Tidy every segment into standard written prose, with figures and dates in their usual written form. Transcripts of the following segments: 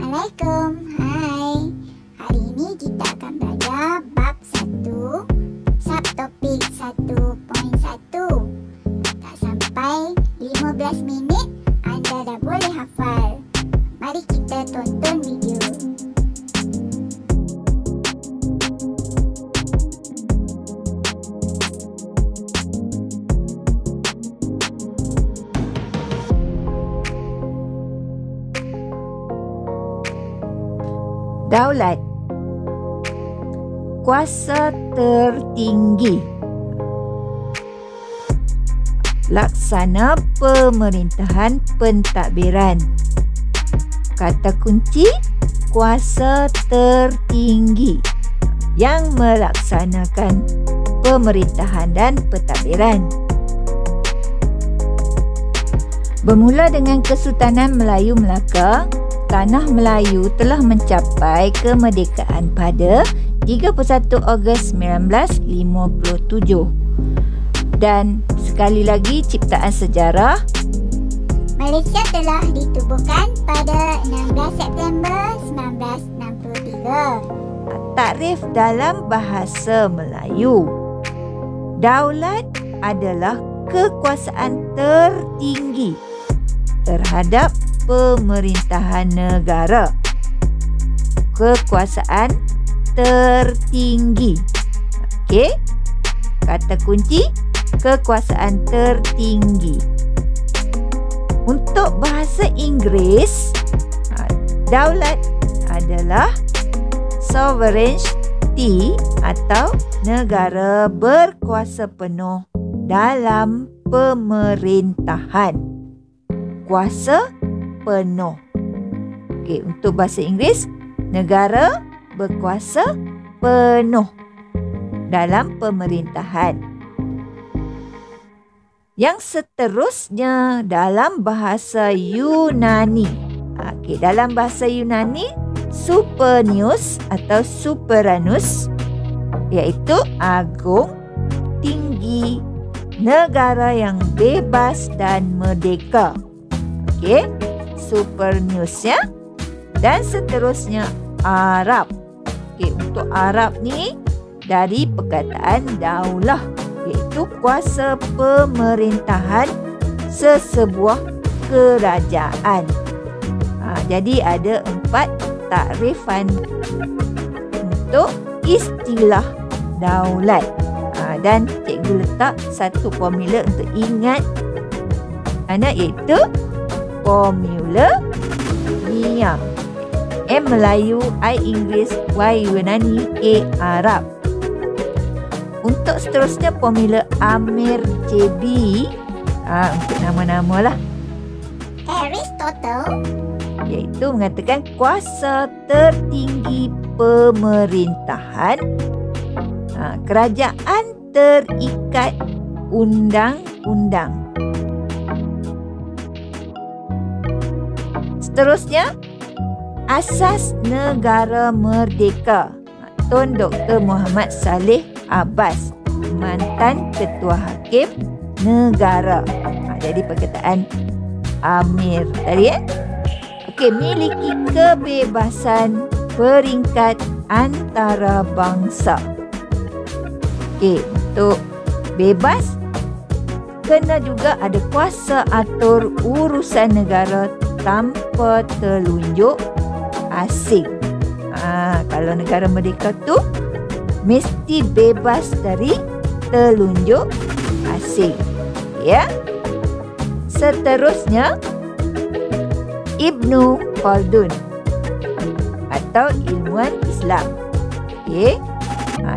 Assalamualaikum. Hai. Hari ini kita akan belajar bab 1, subtopik 1.1. Tak sampai 15 minit anda dah boleh hafal. Mari kita tonton video. Daulat, kuasa tertinggi, laksana pemerintahan pentadbiran. Kata kunci, kuasa tertinggi yang melaksanakan pemerintahan dan pentadbiran. Bermula dengan Kesultanan Melayu Melaka, Tanah Melayu telah mencapai kemerdekaan pada 31 Ogos 1957. Dan sekali lagi ciptaan sejarah, Malaysia telah ditubuhkan pada 16 September 1963. Takrif dalam bahasa Melayu. Daulat adalah kekuasaan tertinggi terhadap pemerintahan negara. Kekuasaan tertinggi. Okey. Kata kunci, kekuasaan tertinggi. Untuk bahasa Inggeris, daulat adalah sovereignty atau negara berkuasa penuh dalam pemerintahan. Kuasa penuh. Okey, untuk bahasa Inggeris, negara berkuasa penuh dalam pemerintahan. Yang seterusnya dalam bahasa Yunani. Okey, dalam bahasa Yunani, Supernius atau Superanus iaitu agung, tinggi, negara yang bebas dan merdeka. Okey, Supernius ya. Dan seterusnya Arab. Okey, untuk Arab ni dari perkataan daulah, iaitu kuasa pemerintahan sesebuah kerajaan. Jadi ada 4 takrifan untuk istilah daulat. Dan cikgu letak satu formula untuk ingat anak, iaitu formula NIA. M Melayu, I Inggeris, Y Yunani, A Arab. Untuk seterusnya formula Amir JB untuk nama-nama lah. Aristotle Iaitu mengatakan kuasa tertinggi pemerintahan, kerajaan terikat undang-undang. Seterusnya, asas negara merdeka. Tun Dr. Muhammad Saleh Abbas, mantan Ketua Hakim Negara. Jadi perkataan Amir tadi ya. Okey, miliki kebebasan peringkat antarabangsa. Okey, untuk bebas kena juga ada kuasa atur urusan negara tanpa telunjuk asing. Kalau negara merdeka tu mesti bebas dari telunjuk asing. Ya. Seterusnya Ibnu Khaldun atau ilmuwan Islam. Okey.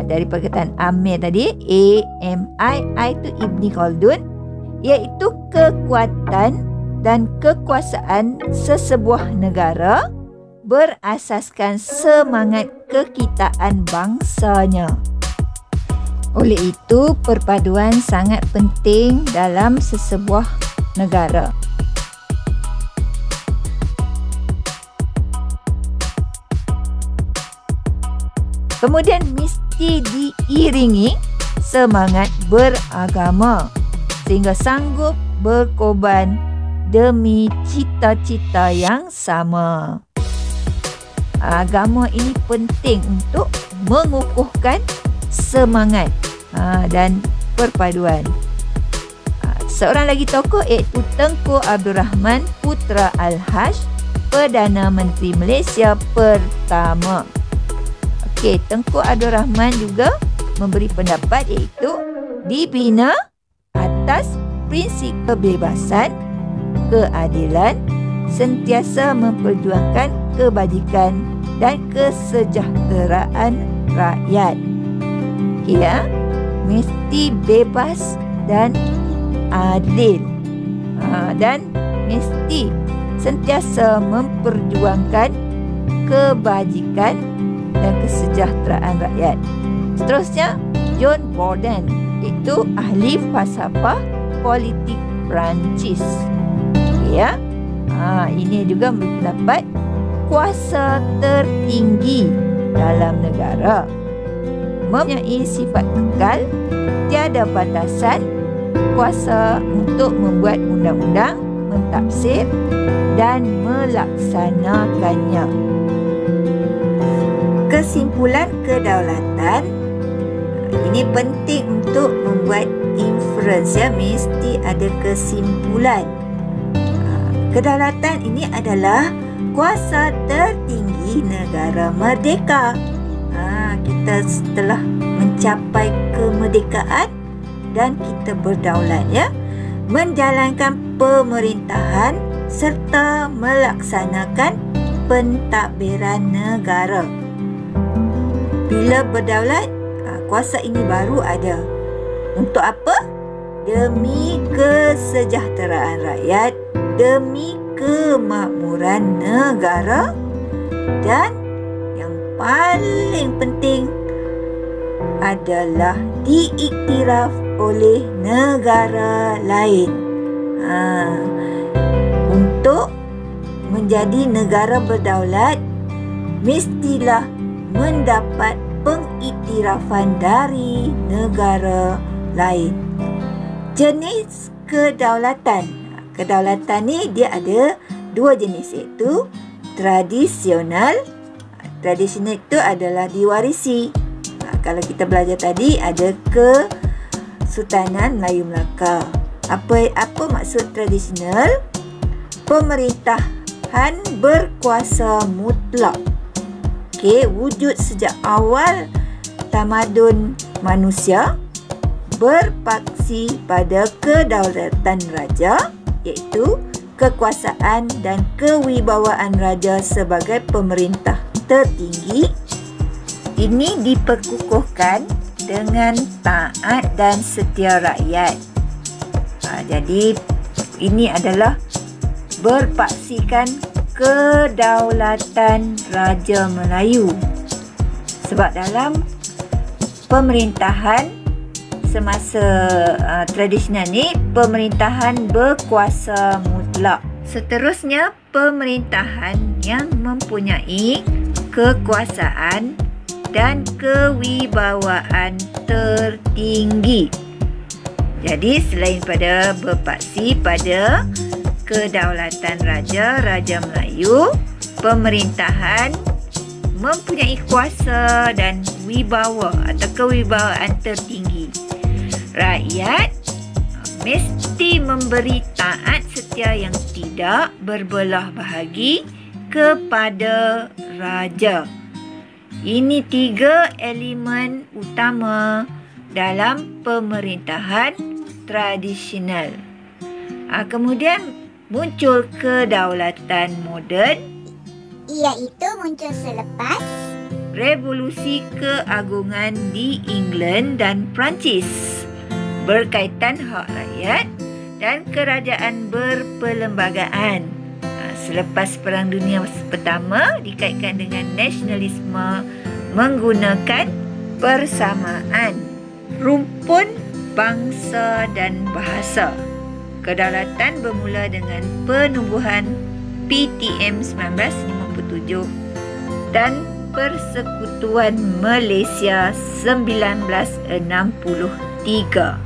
Dari perkataan Amir tadi, A-M-I itu Ibnu Khaldun, iaitu kekuatan dan kekuasaan sesebuah negara berasaskan semangat kekitaan bangsanya. Oleh itu, perpaduan sangat penting dalam sesebuah negara. Kemudian mesti diiringi semangat beragama sehingga sanggup berkorban demi cita-cita yang sama. agama ini penting untuk mengukuhkan semangat dan perpaduan. Seorang lagi tokoh iaitu Tengku Abdul Rahman Putra Al-Haj, Perdana Menteri Malaysia pertama. Okey, Tengku Abdul Rahman juga memberi pendapat iaitu dibina atas prinsip kebebasan, keadilan, sentiasa memperjuangkan kebajikan dan kesejahteraan rakyat. Okey ya, mesti bebas dan adil. Dan mesti sentiasa memperjuangkan kebajikan dan kesejahteraan rakyat. Seterusnya, John Borden, itu ahli falsafah politik Perancis. Okay, ya. Ini juga berpendapat kuasa tertinggi dalam negara mempunyai sifat kekal, tiada batasan, kuasa untuk membuat undang-undang, mentafsir dan melaksanakannya. Kesimpulan kedaulatan ini penting untuk membuat inference, ya, mesti ada kesimpulan. Kedaulatan ini adalah kuasa tertinggi negara merdeka. Kita setelah mencapai kemerdekaan dan kita berdaulat, ya, menjalankan pemerintahan serta melaksanakan pentadbiran negara. Bila berdaulat, kuasa ini baru ada. Untuk apa? Demi kesejahteraan rakyat, demi kemakmuran negara, dan yang paling penting adalah diiktiraf oleh negara lain. Untuk menjadi negara berdaulat, mestilah mendapat pengiktirafan dari negara lain. Jenis kedaulatan. Kedaulatan ni dia ada dua jenis, iaitu tradisional. Tradisional itu adalah diwarisi. Kalau kita belajar tadi, ada Kesultanan Melayu Melaka. Apa maksud tradisional? Pemerintahan berkuasa mutlak. Okey, wujud sejak awal tamadun manusia, berpaksi pada kedaulatan raja, iaitu kekuasaan dan kewibawaan raja sebagai pemerintah tertinggi. Ini diperkukuhkan dengan taat dan setia rakyat. Jadi ini adalah berpaksikan kedaulatan Raja Melayu. Sebab dalam pemerintahan semasa tradisional ni, pemerintahan berkuasa mutlak. Seterusnya, pemerintahan yang mempunyai kekuasaan dan kewibawaan tertinggi. Jadi selain pada berpaksi pada kedaulatan Raja Melayu, pemerintahan mempunyai kuasa dan wibawa atau kewibawaan tertinggi. Rakyat mesti memberi taat setia yang tidak berbelah bahagi kepada raja. Ini 3 elemen utama dalam pemerintahan tradisional. Kemudian muncul kedaulatan moden, iaitu muncul selepas revolusi keagungan di England dan Perancis, berkaitan hak rakyat dan kerajaan berperlembagaan. Selepas Perang Dunia Pertama dikaitkan dengan nasionalisme menggunakan persamaan rumpun bangsa dan bahasa. Kedaulatan bermula dengan penubuhan PTM 1957 dan Persekutuan Malaysia 1963.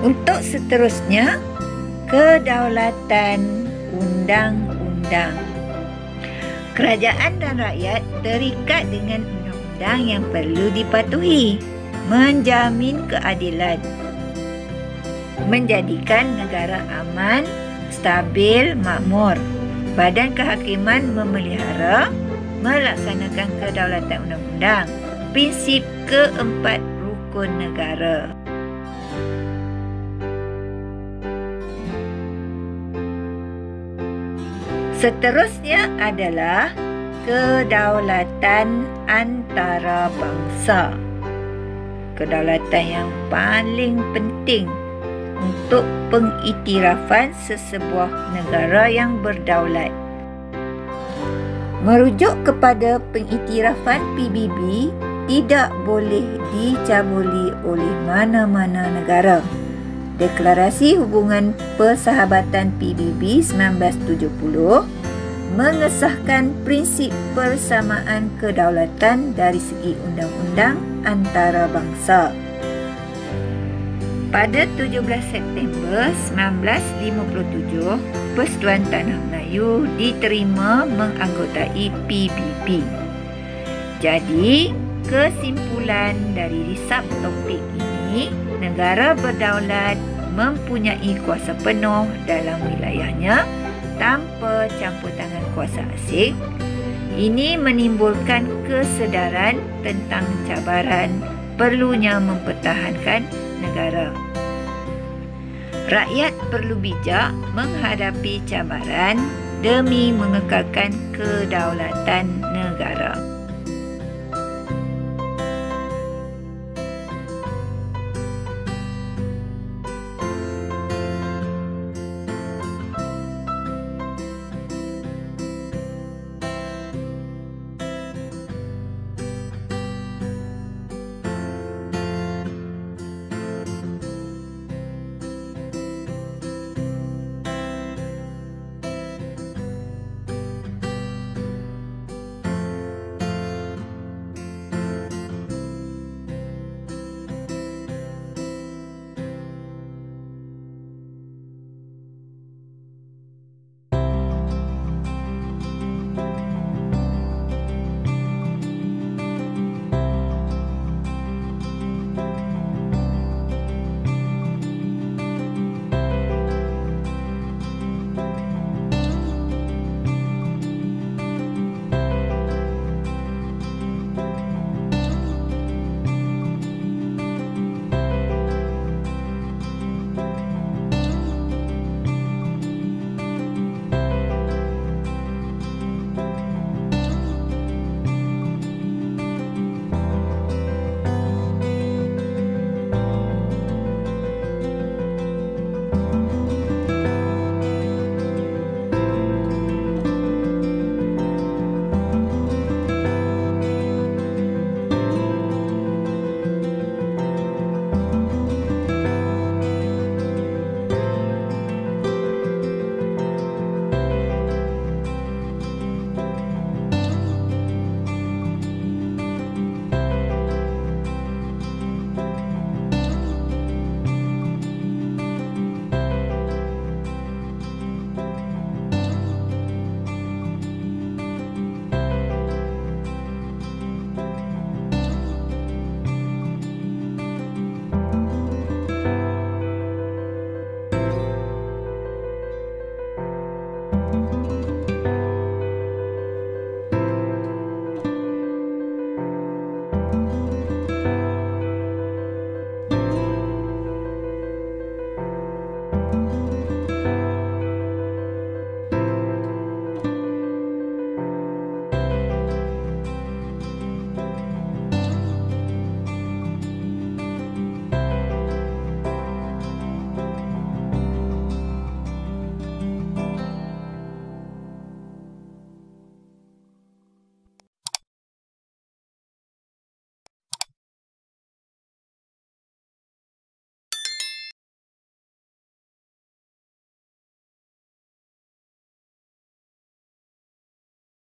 Untuk seterusnya, kedaulatan undang-undang. undang-undang. Kerajaan dan rakyat terikat dengan undang-undang yang perlu dipatuhi, menjamin keadilan, menjadikan negara aman, stabil, makmur. Badan Kehakiman memelihara, melaksanakan kedaulatan undang-undang. Prinsip keempat rukun negara. Seterusnya adalah kedaulatan antarabangsa. Kedaulatan yang paling penting untuk pengiktirafan sesebuah negara yang berdaulat. Merujuk kepada pengiktirafan PBB tidak boleh dicabuli oleh mana-mana negara. Deklarasi Hubungan Persahabatan PBB 1970 mengesahkan prinsip persamaan kedaulatan dari segi undang-undang antarabangsa. Pada 17 September 1957, Persatuan Tanah Melayu diterima menganggotai PBB. Jadi, kesimpulan dari risap topik ini, negara berdaulat mempunyai kuasa penuh dalam wilayahnya tanpa campur tangan kuasa asing. Ini menimbulkan kesedaran tentang cabaran perlunya mempertahankan negara. Rakyat perlu bijak menghadapi cabaran demi mengekalkan kedaulatan negara.